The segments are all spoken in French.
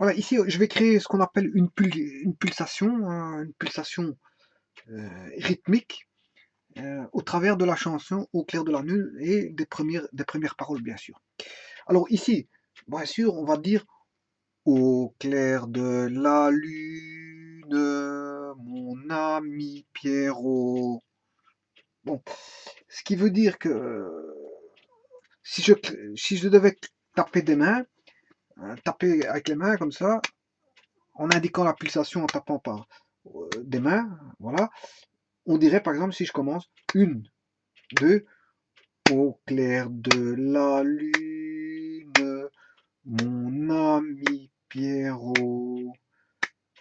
Voilà, ici, je vais créer ce qu'on appelle une pulsation, une pulsation rythmique au travers de la chanson Au clair de la lune et des premières paroles, bien sûr. Alors ici, bien sûr, on va dire Au clair de la lune, mon ami Pierrot. Bon, ce qui veut dire que si je, si je devais taper des mains, taper avec les mains comme ça, en indiquant la pulsation en tapant par des mains, voilà, on dirait par exemple si je commence une, deux, au clair de la lune, mon ami Pierrot.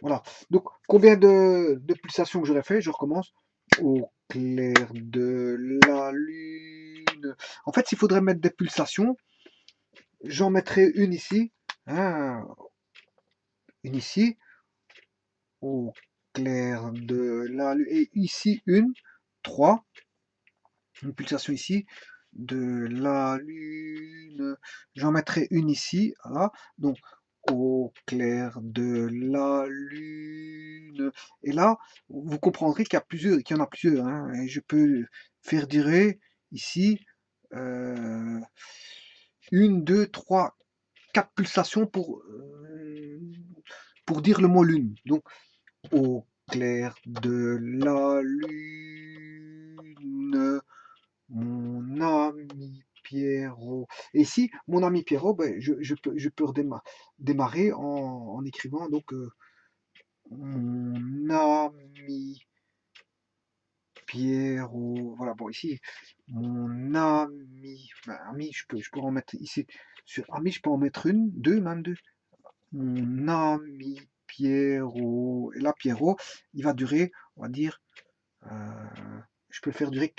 Voilà. Donc, combien de pulsations que j'aurais fait? Je recommence. Au clair de la lune. En fait, s'il faudrait mettre des pulsations, j'en mettrais une ici. Hein, une ici. Au clair de la lune. Et ici, une. Trois. Une pulsation ici. De la lune. J'en mettrai une ici. Voilà. Donc, au clair de la lune. Et là, vous comprendrez qu'il y en a plusieurs. Hein, et je peux faire durer ici une, deux, trois, quatre pulsations pour dire le mot lune. Donc, au clair de la lune, mon ami Pierrot. Et ici, mon ami Pierrot, ben, je peux démarrer en écrivant donc mon ami Pierrot. Voilà, bon, ici, mon ami. Ben, ami, je peux en mettre ici. Sur ami, je peux en mettre une, deux, même deux. Mon ami Pierrot. Et là, Pierrot, il va durer, on va dire, je peux le faire durer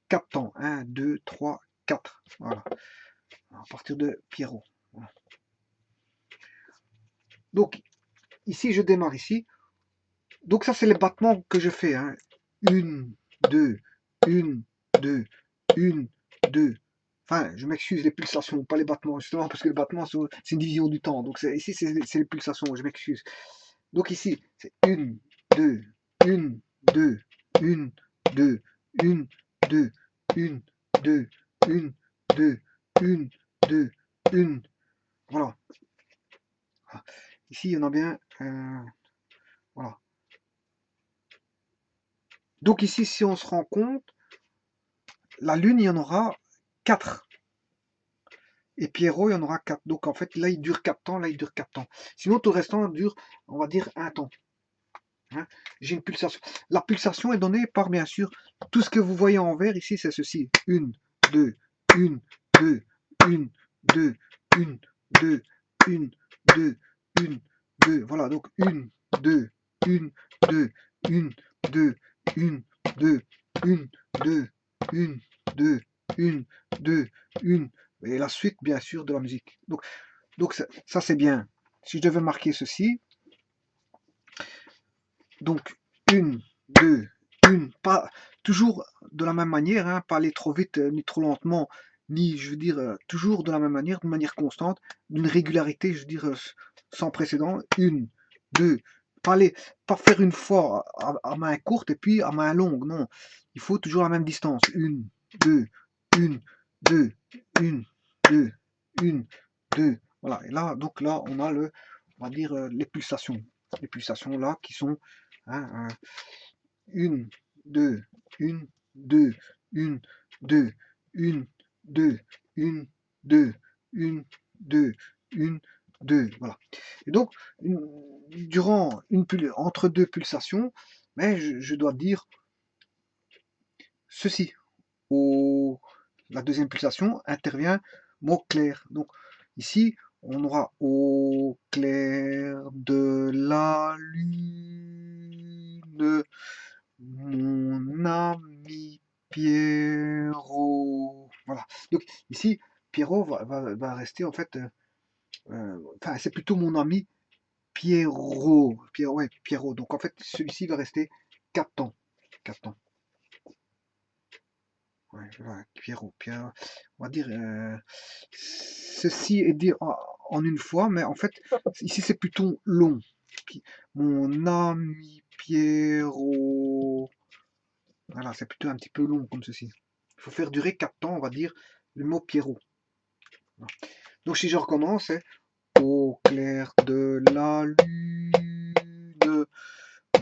4 temps. Un, 2, 3, 4. Voilà. À partir de Pierrot. Voilà. Donc, ici, je démarre ici. Donc, ça, c'est les battements que je fais. Hein. Une, deux, une, deux, une, deux. Enfin, je m'excuse, les pulsations, pas les battements, justement, parce que les battements, c'est une division du temps. Donc, ici, c'est les pulsations, je m'excuse. Donc, ici, c'est une, deux, une, deux, une, deux, une, deux, une, deux, une, deux, une, deux, une. Voilà. Ici, il y en a bien. Voilà. Donc ici, si on se rend compte, la Lune, il y en aura 4. Et Pierrot, il y en aura 4. Donc en fait, là, il dure 4 temps, là, il dure 4 temps. Sinon, tout le restant dure, on va dire, un temps. Hein. J'ai une pulsation. La pulsation est donnée par, bien sûr, tout ce que vous voyez en vert ici, c'est ceci. Une, deux, une, deux, une, deux, une, deux, une, deux, une, deux. Voilà, donc une, deux, une, deux, une, deux, une, deux, une, deux, une, deux, une, deux, une. Et la suite, bien sûr, de la musique. Donc ça c'est bien. Si je devais marquer ceci, donc, une, deux, une, pas toujours de la même manière, hein, pas aller trop vite ni trop lentement, ni, je veux dire, toujours de la même manière, de manière constante, d'une régularité, je veux dire, sans précédent. Une, deux, pas, aller, pas faire une fois à main courte et puis à main longue, non. Il faut toujours la même distance. Deux, une, deux, une, deux, une, deux. Voilà, et là, donc là, on a on va dire, les pulsations. Les pulsations là qui sont hein, une, deux, une, deux, une, deux, une, deux, une, deux, une, deux, une, deux. Voilà. Et donc, entre deux pulsations, mais je dois dire ceci. La deuxième pulsation intervient mot clair. Donc, ici, on aura au clair de la lune. Mon ami Pierrot. Voilà. Donc ici, Pierrot va rester en fait. Enfin, c'est plutôt mon ami Pierrot. Pierrot, ouais, Pierrot. Donc en fait, celui-ci va rester 4 temps. 4 temps. Ouais, voilà, Pierrot. On va dire. Ceci est dit en une fois, mais en fait, ici c'est plutôt long. Mon ami Pierrot. Voilà, c'est plutôt un petit peu long comme ceci. Il faut faire durer 4 temps, on va dire, le mot Pierrot. Donc si je recommence, c'est au clair de la lune,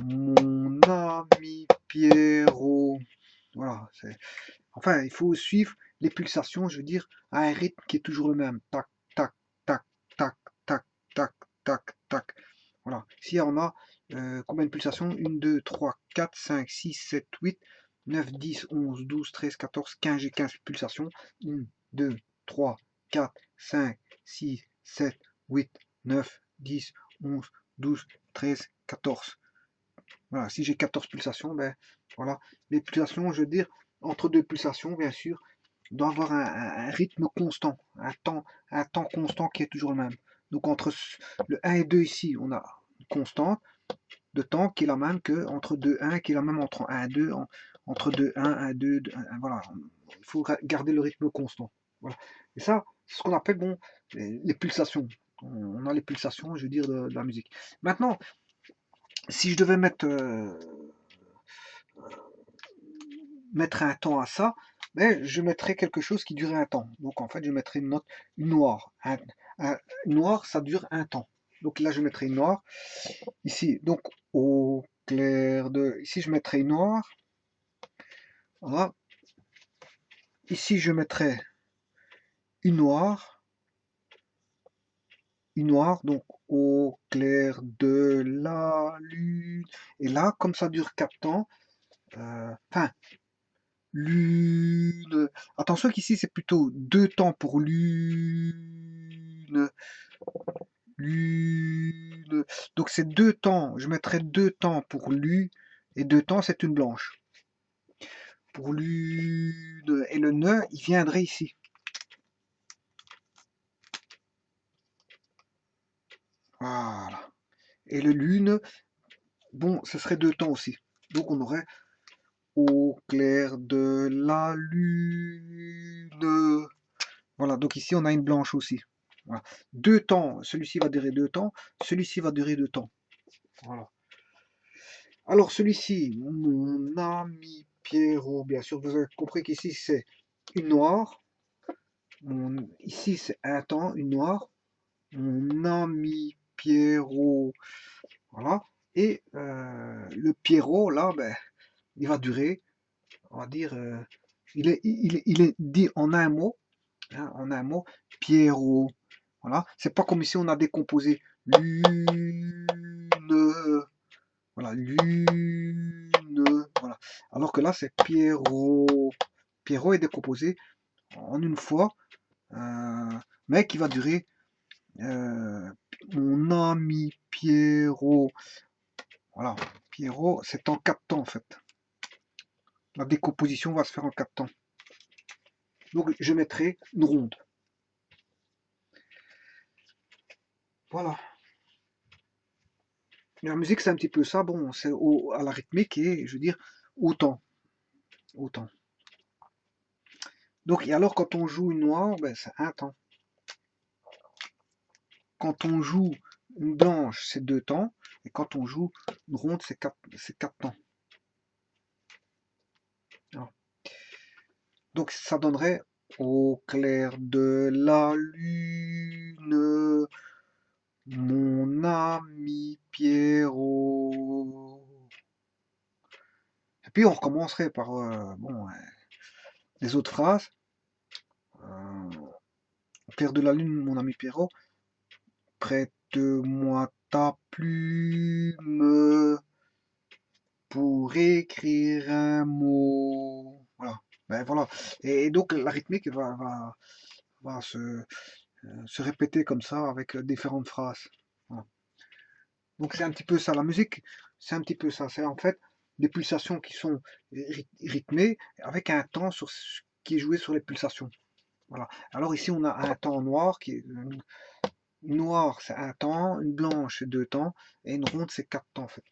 mon ami Pierrot. Voilà, enfin, il faut suivre les pulsations, je veux dire, à un rythme qui est toujours le même. Tac, tac, tac, tac, tac, tac, tac, tac. Voilà. Ici, on a combien de pulsations? 1, 2, 3, 4, 5, 6, 7, 8, 9, 10, 11, 12, 13, 14, 15. J'ai 15 pulsations. 1, 2, 3, 4, 5, 6, 7, 8, 9, 10, 11, 12, 13, 14. Voilà, si j'ai 14 pulsations, ben voilà. Les pulsations, je veux dire, entre deux pulsations, bien sûr, doit avoir un rythme constant, un temps constant qui est toujours le même. Donc entre le 1 et 2 ici, on a une constante de temps qui est la même que entre 2 1, qui est la même entre 1 et 2, entre 2 1, 1 2, 2 1, voilà. Il faut garder le rythme constant. Voilà. Et ça, c'est ce qu'on appelle bon, les pulsations. On a les pulsations, je veux dire, de la musique. Maintenant, si je devais mettre un temps à ça, mais je mettrais quelque chose qui durait un temps. Donc en fait, je mettrais une note, une noire. Une noire, ça dure un temps. Donc là, je mettrai une noire. Ici, donc au clair de... Ici, je mettrai une noire. Voilà. Ici, je mettrai une noire. Une noire, donc au clair de la lune. Et là, comme ça dure 4 temps, enfin, lune. Attention qu'ici c'est plutôt 2 temps pour lune. Lune. Donc c'est 2 temps. Je mettrai 2 temps pour lu. Et 2 temps c'est une blanche. Pour lune. Et le nœud, il viendrait ici. Voilà. Et le lune, bon, ce serait 2 temps aussi. Donc on aurait au clair de la lune. Voilà, donc ici on a une blanche aussi. Voilà. 2 temps, celui-ci va durer 2 temps, celui-ci va durer 2 temps. Voilà. Alors celui-ci, mon ami Pierrot, bien sûr, vous avez compris qu'ici c'est une noire. Ici c'est un temps, une noire. Mon ami Pierrot. Voilà. Et le Pierrot, là, ben, il va durer, on va dire, il est dit en un mot, hein, en un mot, Pierrot. Voilà. C'est pas comme ici on a décomposé lune. Voilà, lune. Voilà. Alors que là, c'est Pierrot. Pierrot est décomposé en une fois, mais qui va durer mon ami Pierrot. Voilà, Pierrot, c'est en 4 temps en fait. La décomposition va se faire en 4 temps. Donc je mettrai une ronde. Voilà. Et la musique, c'est un petit peu ça. Bon, c'est à la rythmique et je veux dire autant. Autant. Donc, et alors quand on joue une noire, ben, c'est un temps. Quand on joue une blanche, c'est 2 temps. Et quand on joue une ronde, c'est 4 temps. Alors, donc ça donnerait au clair de la lune, mon ami Pierrot. Et puis on recommencerait par bon, les autres phrases. Au clair de la lune, mon ami Pierrot, prête-moi ta plume pour écrire un mot. Voilà. Ben, voilà. Et donc la rythmique va se répéter comme ça avec différentes phrases. Voilà. Donc c'est un petit peu ça. La musique, c'est un petit peu ça. C'est en fait des pulsations qui sont rythmées avec un temps qui est joué sur les pulsations. Voilà. Alors ici on a un temps noir qui est noir, c'est un temps, une blanche c'est 2 temps et une ronde c'est 4 temps en fait.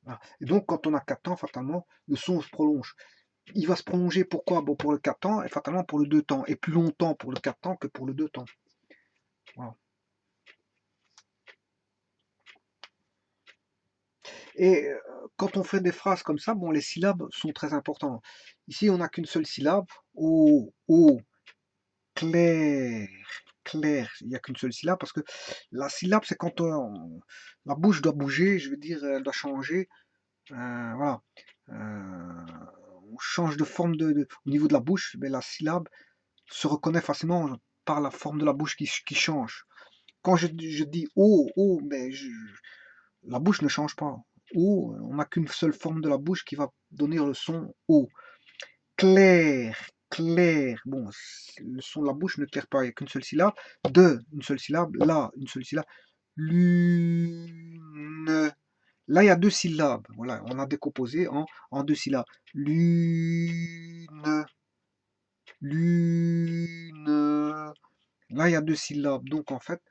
Voilà. Et donc quand on a 4 temps, fatalement le son se prolonge. Il va se prolonger pourquoi? Bon, pour le 4 temps et fatalement pour le 2 temps et plus longtemps pour le 4 temps que pour le 2 temps. Et quand on fait des phrases comme ça, bon, les syllabes sont très importantes. Ici, on n'a qu'une seule syllabe. O, clair, clair. Il n'y a qu'une seule syllabe parce que la syllabe, c'est quand la bouche doit bouger, je veux dire, elle doit changer. Voilà. On change de forme au niveau de la bouche, mais la syllabe se reconnaît facilement par la forme de la bouche qui change. Quand je dis O, mais la bouche ne change pas. O, on n'a qu'une seule forme de la bouche qui va donner le son O. Clair, clair. Bon, le son de la bouche ne claire pas, il n'y a qu'une seule syllabe. De, une seule syllabe. La, une seule syllabe. Lune. Là, il y a deux syllabes. Voilà, on a décomposé en deux syllabes. Lune, lune. Là, il y a deux syllabes. Donc, en fait,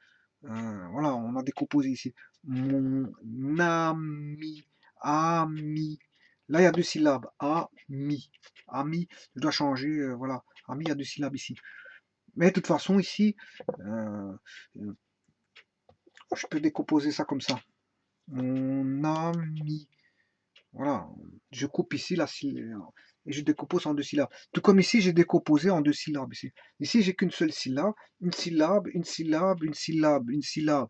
voilà, on a décomposé ici. Mon ami, ami. Là, il y a deux syllabes. Ami, ami. Je dois changer. Voilà, ami, il y a deux syllabes ici. Mais de toute façon, ici, je peux décomposer ça comme ça. Mon ami. Voilà, je coupe ici la syllabe et je décompose en deux syllabes. Tout comme ici, j'ai décomposé en deux syllabes ici. Ici, j'ai qu'une seule syllabe, une syllabe, une syllabe, une syllabe, une syllabe,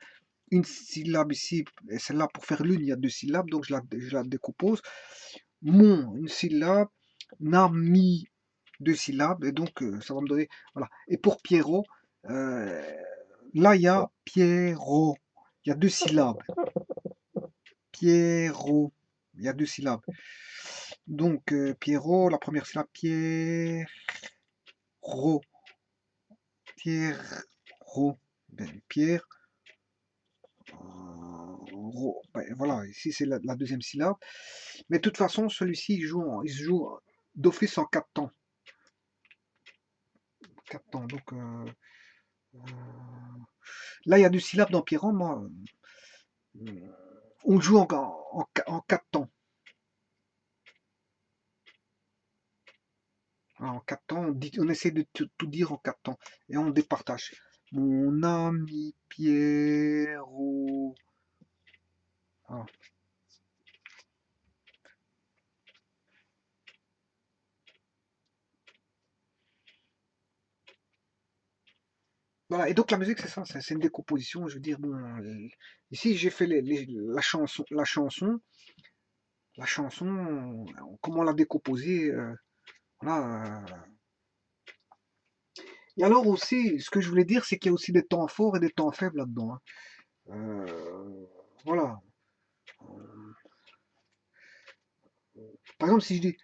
une syllabe ici, et celle-là pour faire l'une, il y a deux syllabes, donc je la décompose. Mon, une syllabe, nami, deux syllabes, et donc ça va me donner. Voilà. Et pour Pierrot, là, il y a Pierrot, il y a deux syllabes. Pierrot, il y a deux syllabes. Donc, Pierrot, la première syllabe, Pierrot, Pierrot, ben, Pierre, ben, voilà, ici c'est la deuxième syllabe. Mais de toute façon, celui-ci, il se joue d'office en quatre temps. Quatre temps, donc, là, il y a deux syllabes dans Pierrot, moi, on joue en quatre temps. En quatre temps, on essaie de tout dire en quatre temps et on départage. Mon ami Pierrot. Voilà. Voilà. Et donc la musique, c'est ça, c'est une décomposition. Je veux dire, bon, ici j'ai fait la chanson, comment la décomposer. Voilà. Et alors aussi, ce que je voulais dire, c'est qu'il y a aussi des temps forts et des temps faibles là-dedans, hein. Voilà. Par exemple, si je dis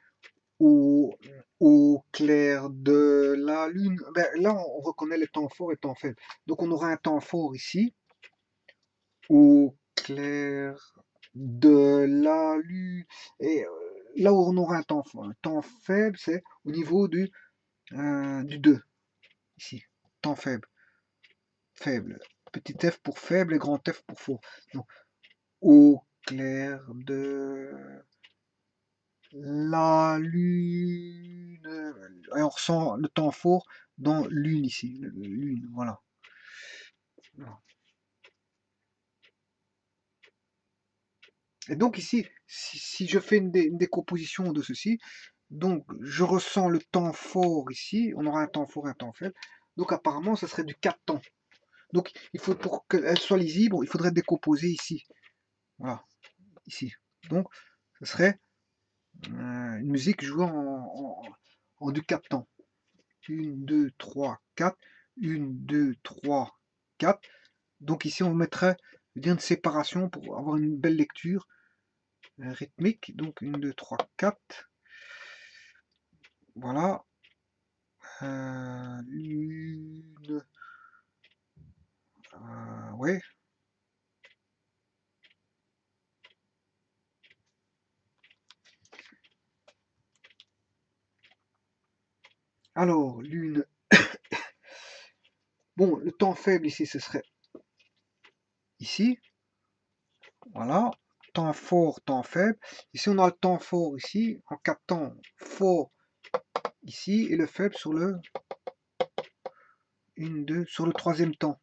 au, au clair de la lune. Ben, là, on reconnaît les temps forts et les temps faibles. Donc, on aura un temps fort ici, au clair de la lune. Et là où on aura un temps faible, c'est au niveau du 2, ici. Temps faible, faible. Petit f pour faible et grand F pour fort. Donc, au clair de la lune. Et on ressent le temps fort dans lune ici. Lune, voilà. Et donc ici, si je fais une décomposition de ceci, donc je ressens le temps fort ici, on aura un temps fort et un temps faible. Donc apparemment, ce serait du 4 temps. Donc il faut pour qu'elle soit lisible, il faudrait décomposer ici. Voilà, ici. Donc ce serait une musique jouée en du 4 temps. 1, 2, 3, 4. 1, 2, 3, 4. Donc ici, on mettrait une séparation pour avoir une belle lecture rythmique. Donc 1, 2, 3, 4. Voilà. Une. Ouais. Alors, l'une. Bon, le temps faible ici, ce serait ici. Voilà. Temps fort, temps faible. Ici, on a le temps fort ici, en 4 temps fort ici, et le faible sur le 1, 2, sur le troisième temps.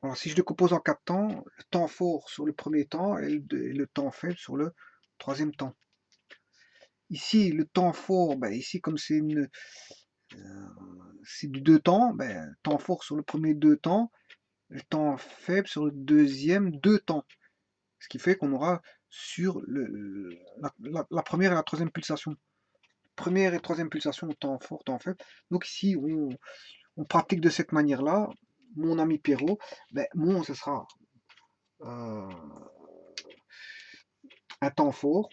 Alors, si je décompose en 4 temps, le temps fort sur le premier temps et le temps faible sur le troisième temps. Ici, le temps fort, ben, ici, comme c'est du 2 temps, ben, temps fort sur le premier 2 temps, le temps faible sur le deuxième 2 temps. Ce qui fait qu'on aura sur la première et la troisième pulsation. Première et troisième pulsation, temps fort, temps faible. Donc ici, on pratique de cette manière-là. Mon ami Pierrot, ben, ce sera un temps fort.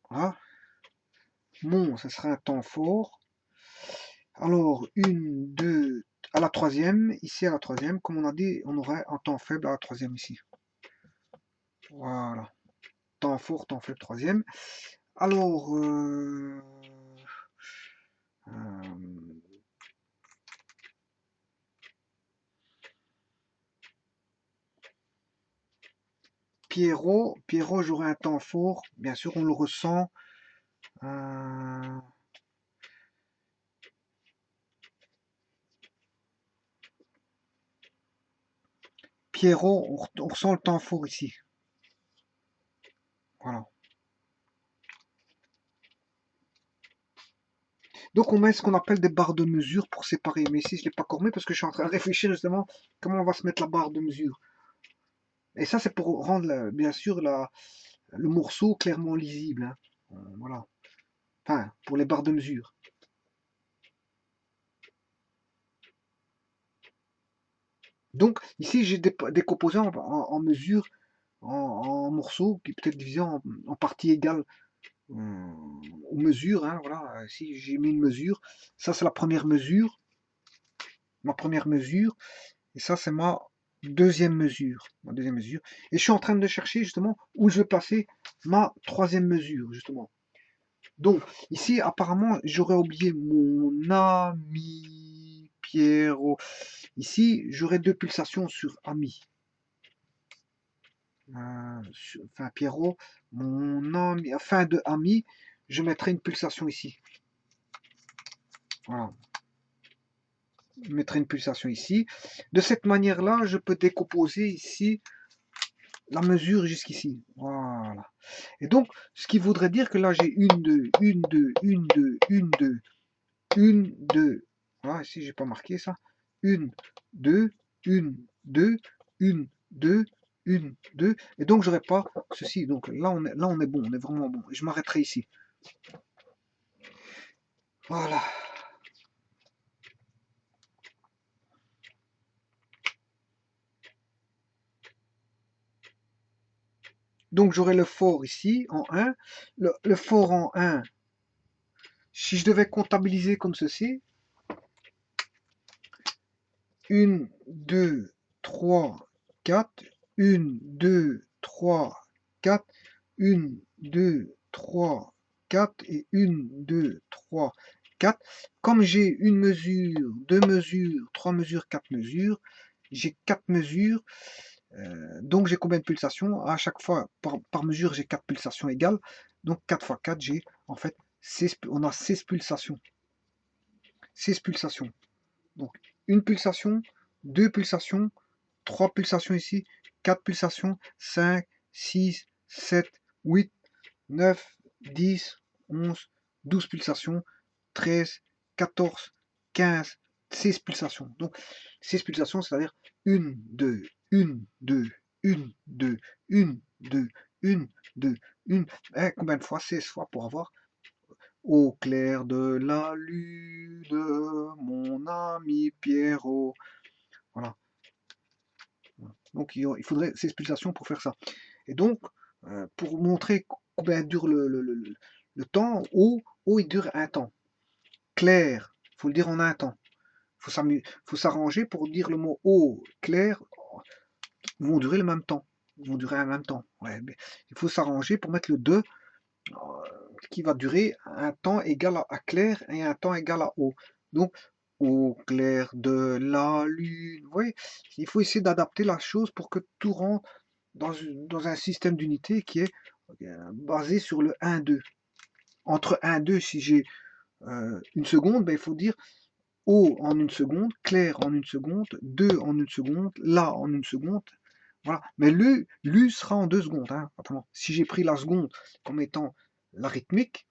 Voilà. Ce sera un temps fort. Alors, une, deux, à la troisième, ici à la troisième, comme on a dit, on aurait un temps faible à la troisième ici. Voilà. Temps fort, temps faible, troisième. Alors, Pierrot, j'aurai un temps fort, bien sûr, on le ressent. Pierrot, on ressent le temps fort ici. Voilà. Donc on met ce qu'on appelle des barres de mesure pour séparer. Mais ici je ne l'ai pas encore mis parce que je suis en train de réfléchir justement comment on va se mettre la barre de mesure. Et ça c'est pour rendre bien sûr le morceau clairement lisible. Hein. Voilà. Enfin, pour les barres de mesure. Donc ici j'ai décomposé en mesures, en morceaux qui peut être divisés en parties égales aux mesures. Hein, voilà. Ici j'ai mis une mesure. Ça c'est la première mesure. Ma première mesure. Et ça c'est ma deuxième mesure. Et je suis en train de chercher justement où je vais placer ma troisième mesure, justement. Donc, ici, apparemment, j'aurais oublié mon ami Pierrot. Ici, j'aurais deux pulsations sur ami. Enfin, Pierrot, mon ami, fin de ami, je mettrai une pulsation ici. Voilà. Je mettrai une pulsation ici. De cette manière-là, je peux décomposer ici la mesure jusqu'ici. Voilà. Et donc, ce qui voudrait dire que là, j'ai une, deux, une, deux, une, deux, une, deux, une, deux. Voilà, ici, j'ai pas marqué ça. Une, deux, une, deux, une, deux, une, deux. Et donc, j'aurais pas ceci. Donc là, on est bon, on est vraiment bon. Et je m'arrêterai ici. Voilà. Donc, j'aurai le fort ici, en 1. Le fort en 1, si je devais comptabiliser comme ceci, 1, 2, 3, 4, 1, 2, 3, 4, 1, 2, 3, 4 et 1, 2, 3, 4. Comme j'ai une mesure, deux mesures, trois mesures, quatre mesures, j'ai quatre mesures, donc j'ai combien de pulsations? À chaque fois, par mesure, j'ai quatre pulsations égales. Donc 4 fois 4, j'ai en fait 16, on a 16 pulsations. 16 pulsations. Donc une pulsation, deux pulsations, trois pulsations ici, quatre pulsations, 5, 6, 7, 8, 9, 10, 11, 12 pulsations, 13, 14, 15, 16 pulsations. Donc 16 pulsations, c'est-à-dire 1, 2, 1, 2, 1, 2, 1, 2, 1, 2, 1. Et combien de fois? 16 fois pour avoir au clair de la lune, mon ami Pierrot. Voilà. Donc il faudrait 16 pulsations pour faire ça. Et donc, pour montrer combien dure le temps, O il dure un temps. Clair, il faut le dire en un temps. Il faut s'arranger pour dire le mot O, clair, vont durer le même temps. Ils vont durer en même temps. Ouais, il faut s'arranger pour mettre le 2 qui va durer un temps égal à clair et un temps égal à O. Donc, au clair de la lune. Vous voyez, il faut essayer d'adapter la chose pour que tout rentre dans un système d'unité qui est basé sur le 1-2. Entre 1-2, si j'ai une seconde, ben, il faut dire O en une seconde, clair en une seconde, 2 en une seconde, la en une seconde. Voilà. Mais l'U sera en 2 secondes. Hein. Si j'ai pris la seconde comme étant la rythmique,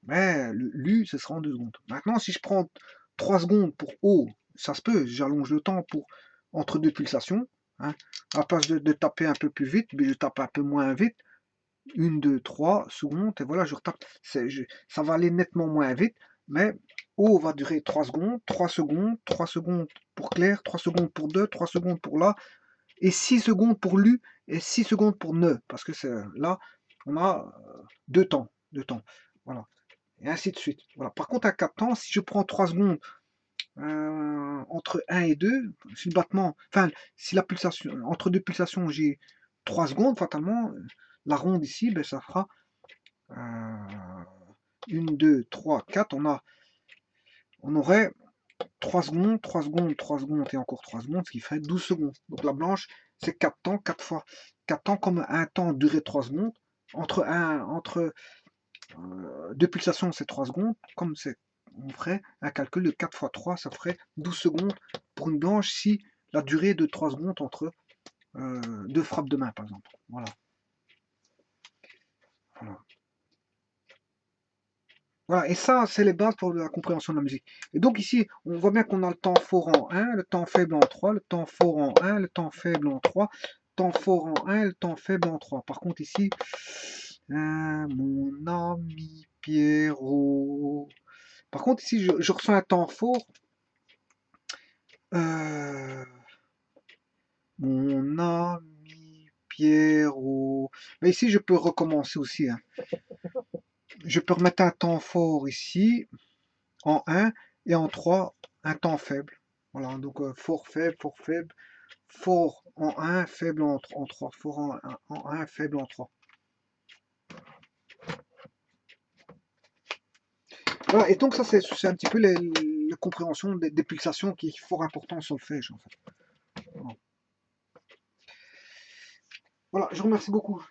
ben, l'U, ce sera en 2 secondes. Maintenant, si je prends 3 secondes pour O, ça se peut, j'allonge le temps pour entre deux pulsations. Hein. À la place de taper un peu plus vite, mais je tape un peu moins vite. 1, 2, 3 secondes, et voilà, je retape. Ça va aller nettement moins vite, mais O va durer 3 secondes, 3 secondes, 3 secondes pour clair, 3 secondes pour 2, 3 secondes pour la, et 6 secondes pour lu, et 6 secondes pour ne, parce que c'est là, on a deux temps, voilà, et ainsi de suite. Voilà. Par contre, à 4 temps, si je prends 3 secondes entre 1 et 2, si le battement, enfin, si la pulsation, entre deux pulsations, j'ai 3 secondes, fatalement, la ronde ici, ben, ça fera 1, 2, 3, 4. On aurait 3 secondes, 3 secondes, 3 secondes et encore 3 secondes, ce qui ferait 12 secondes. Donc la blanche, c'est 4 temps, 4 fois 4 temps, comme un temps duré 3 secondes. Entre deux pulsations, c'est 3 secondes. Comme c'est, on ferait un calcul de 4 fois 3, ça ferait 12 secondes pour une blanche si la durée est de 3 secondes entre deux frappes de main, par exemple. Voilà. Voilà. Voilà, et ça, c'est les bases pour la compréhension de la musique. Et donc ici, on voit bien qu'on a le temps fort en 1, le temps faible en 3, le temps fort en 1, le temps faible en 3, le temps fort en 1, le temps faible en 3. Par contre ici, mon ami Pierrot. Par contre ici, je ressens un temps fort. Euh, mon ami Pierrot. Mais ici, je peux recommencer aussi. Hein. Je peux remettre un temps fort ici. En 1 et en 3 un temps faible. Voilà, donc fort, fort en 1, faible en 3, fort en 1, faible en 3. Voilà, et donc ça c'est un petit peu la compréhension des pulsations qui est fort important sur le solfège en fait. Voilà, je vous remercie beaucoup.